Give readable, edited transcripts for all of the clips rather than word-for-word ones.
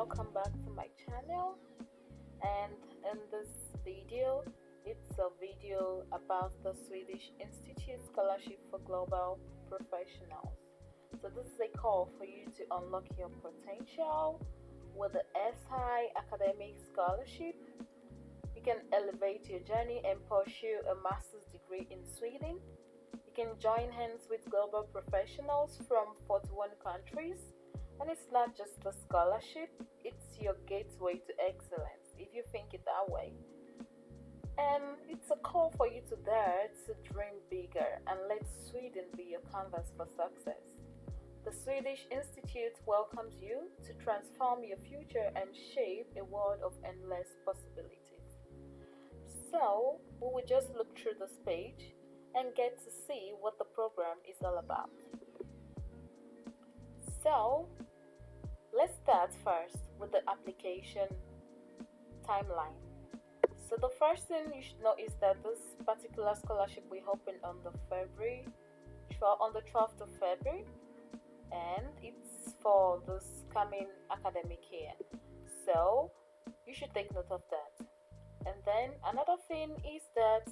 welcome back to my channel. And in this video, it's a video about the Swedish Institute Scholarship for Global Professionals. So this is a call for you to unlock your potential with the SI Academic Scholarship. You can elevate your journey and pursue a master's degree in Sweden. You can join hands with global professionals from 41 countries. And it's not just a scholarship, it's your gateway to excellence, if you think it that way. And it's a call for you to dare to dream bigger and let Sweden be your canvas for success. The Swedish Institute welcomes you to transform your future and shape a world of endless possibilities. So, we will just look through this page and get to see what the program is all about. So, let's start first with the application timeline. So the first thing you should know is that this particular scholarship will open on the 12th of February, and it's for this coming academic year. So you should take note of that. And then another thing is that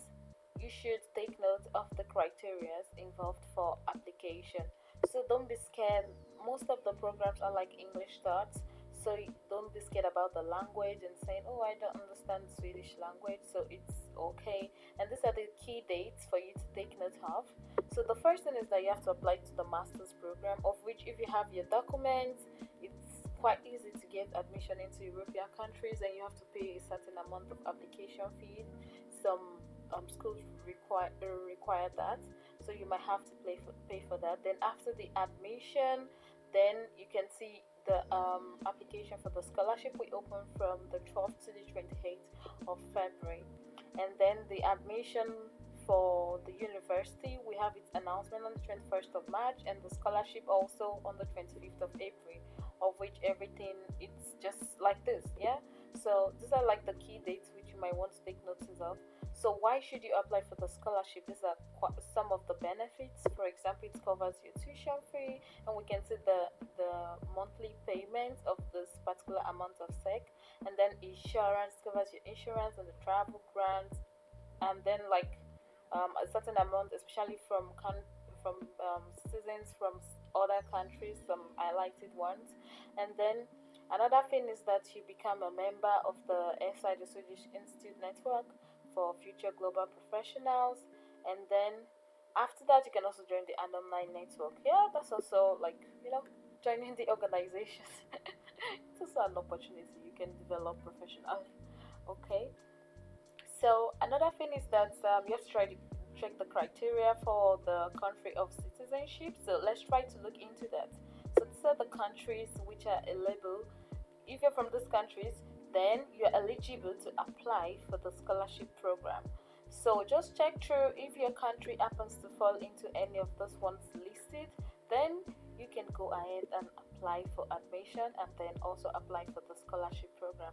you should take note of the criteria involved for application. So don't be scared. Most of the programs are like English starts, so don't be scared about the language and saying, oh, I don't understand Swedish language, so it's okay. And these are the key dates for you to take note of. So the first thing is that you have to apply to the master's program, of which if you have your documents, it's quite easy to get admission into European countries, and you have to pay a certain amount of application fee. Some schools require that, so you might have to pay for that. Then after the admission, then you can see the application for the scholarship we open from the 12th to the 28th of February. And then the admission for the university, we have its announcement on the 21st of March, and the scholarship also on the 25th of April, of which everything it's just like this. Yeah, so these are like the key dates which you might want to take notice of. So why should you apply for the scholarship? These are some of the benefits. For example, it covers your tuition fee, and we can see the monthly payments of this particular amount of SEK. And then insurance covers your insurance and the travel grants, and then like a certain amount, especially from citizens from other countries, some highlighted ones. And then another thing is that you become a member of the SI, the Swedish Institute Network for future global professionals. And then after that, you can also join the alumni network. Yeah, that's also like, joining the organization. It's also an opportunity you can develop professionally. Okay, so another thing is that you have to try to check the criteria for the country of citizenship. So let's try to look into that. So these are the countries which are eligible. If you're from these countries, then you're eligible to apply for the scholarship program. So just check through. If your country happens to fall into any of those ones listed, then you can go ahead and apply for admission, and then also apply for the scholarship program.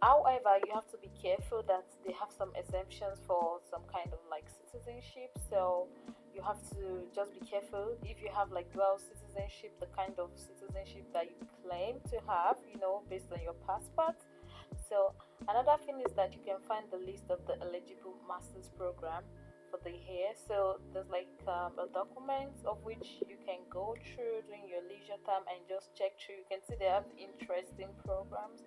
However, you have to be careful that they have some exemptions for some kind of like citizenship. So you have to just be careful if you have like dual citizenship, the kind of citizenship that you claim to have, based on your passport. So another thing is that you can find the list of the eligible master's program for the year. So there's like a document of which you can go through during your leisure time and just check through. You can see they have interesting programs,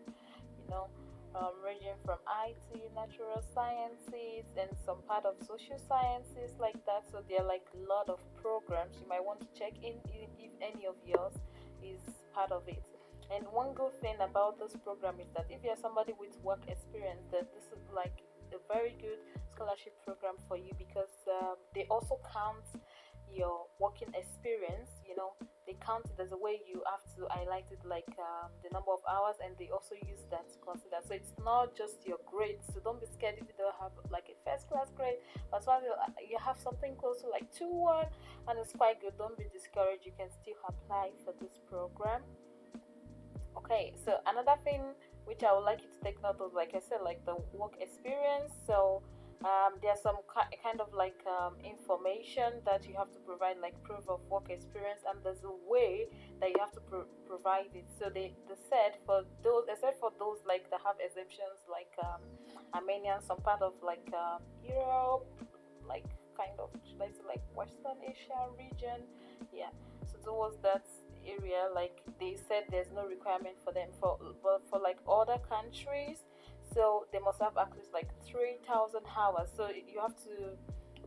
ranging from IT, natural sciences, and some part of social sciences like that. So there are like a lot of programs you might want to check in if any of yours is part of it. And one good thing about this program is that if you're somebody with work experience, that this is like a very good scholarship program for you, because they also count your working experience. They count it as a way you have to highlight it, like the number of hours, and they also use that to consider. So it's not just your grades. So don't be scared if you don't have like a first class grade. As long as you have something close to like 2-1, and it's quite good, don't be discouraged. You can still apply for this program. Okay, so another thing which I would like you to take note of, like I said, like the work experience. So There's some kind of like information that you have to provide, like proof of work experience, and there's a way that you have to provide it. So they said for those, except for those like that have exemptions, like Armenia, some part of like Europe, like kind of, should I say, like Western Asia region, yeah. So towards that area, like they said, there's no requirement for them. For but for like other countries, so they must have at least like 3,000 hours. So you have to,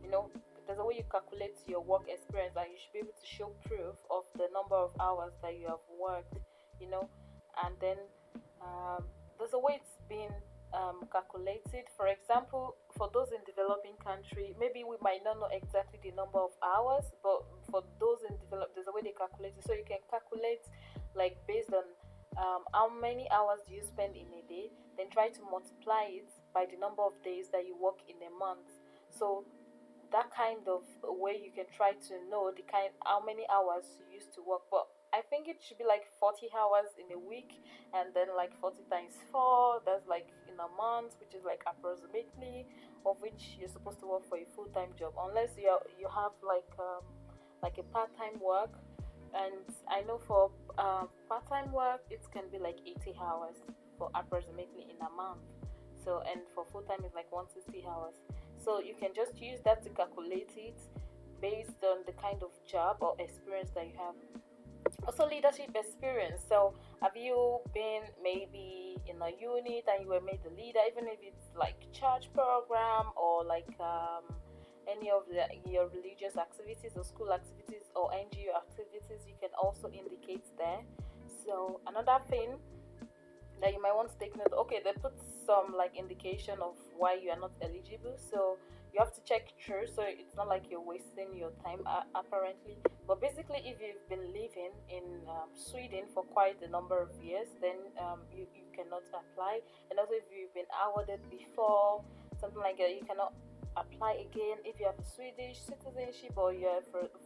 you know, there's a way you calculate your work experience, and you should be able to show proof of the number of hours that you have worked, you know. And then there's a way it's been calculated. For example, for those in developing country, maybe we might not know exactly the number of hours, but for those in develop, there's a way they calculate it. So you can calculate like based on how many hours do you spend in a day, then try to multiply it by the number of days that you work in a month. So that kind of way you can try to know the kind how many hours you used to work. But I think it should be like 40 hours in a week, and then like 40 times 4, that's like in a month, which is like approximately of which you're supposed to work for a full-time job, unless you have like a part-time work. And I know for part-time work it can be like 80 hours for approximately in a month. So and for full-time is like 160 hours. So you can just use that to calculate it based on the kind of job or experience that you have. Also leadership experience. So have you been maybe in a unit and you were made the leader, even if it's like church program or like any of your religious activities or school activities or NGO activities, you can also indicate there. So another thing that you might want to take note. Okay, they put some like indication of why you are not eligible. So you have to check through. So it's not like you're wasting your time apparently. But basically, if you've been living in Sweden for quite a number of years, then you cannot apply. And also, if you've been awarded before, something like that, you cannot apply again. If you have a Swedish citizenship or you're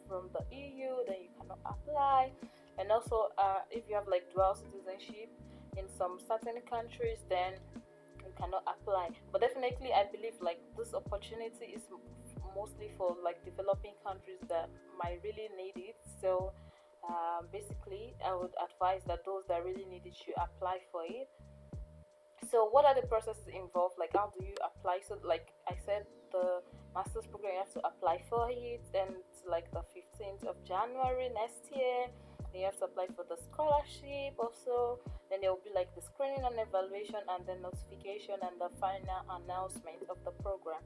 from the EU, then you cannot apply. And also, if you have like dual citizenship in some certain countries, then you cannot apply. But definitely I believe like this opportunity is mostly for like developing countries that might really need it. So basically I would advise that those that really need it should apply for it. So what are the processes involved, like how do you apply? So like I said, the master's program, you have to apply for it, and it's like the 15th of January next year. Then you have to apply for the scholarship also. Then there will be like the screening and evaluation, and then notification and the final announcement of the program,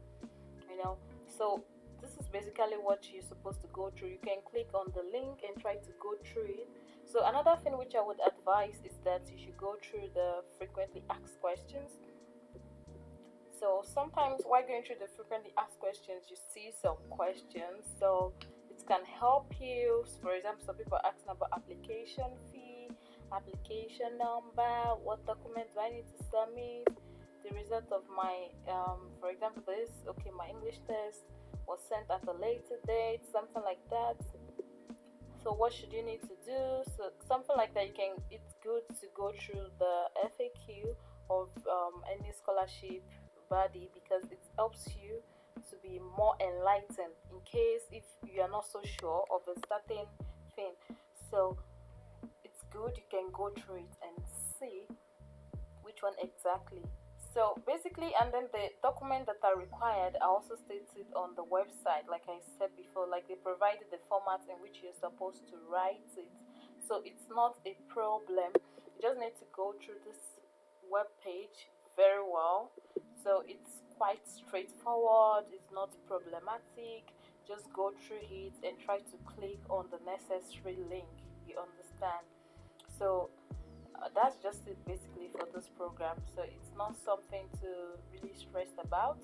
you know. So this is basically what you're supposed to go through. You can click on the link and try to go through it. So another thing which I would advise is that you should go through the frequently asked questions. So sometimes while going through the frequently asked questions, you see some questions. So it can help you. For example, some people are asking about application fee, application number, what document do I need to submit, the result of my, for example, this, okay, my English test was sent at a later date, something like that. So what should you need to do? So something like that. You can. It's good to go through the FAQ of any scholarship body, because it helps you to be more enlightened in case if you are not so sure of a certain thing. So it's good you can go through it and see which one exactly. So basically, and then the document that are required are also stated on the website. Like I said before, like they provided the format in which you're supposed to write it. So it's not a problem. You just need to go through this web page very well. So it's quite straightforward. It's not problematic. Just go through it and try to click on the necessary link. You understand? So that's just it basically for this program. So it's not something to really stress about.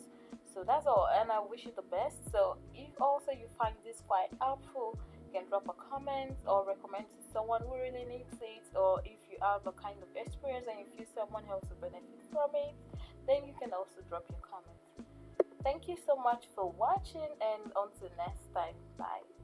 So that's all, and I wish you the best. So if also you find this quite helpful, you can drop a comment or recommend to someone who really needs it, or if you have a kind of experience and you feel someone else will benefit from it, then you can also drop your comment. Thank you so much for watching, and until next time, bye.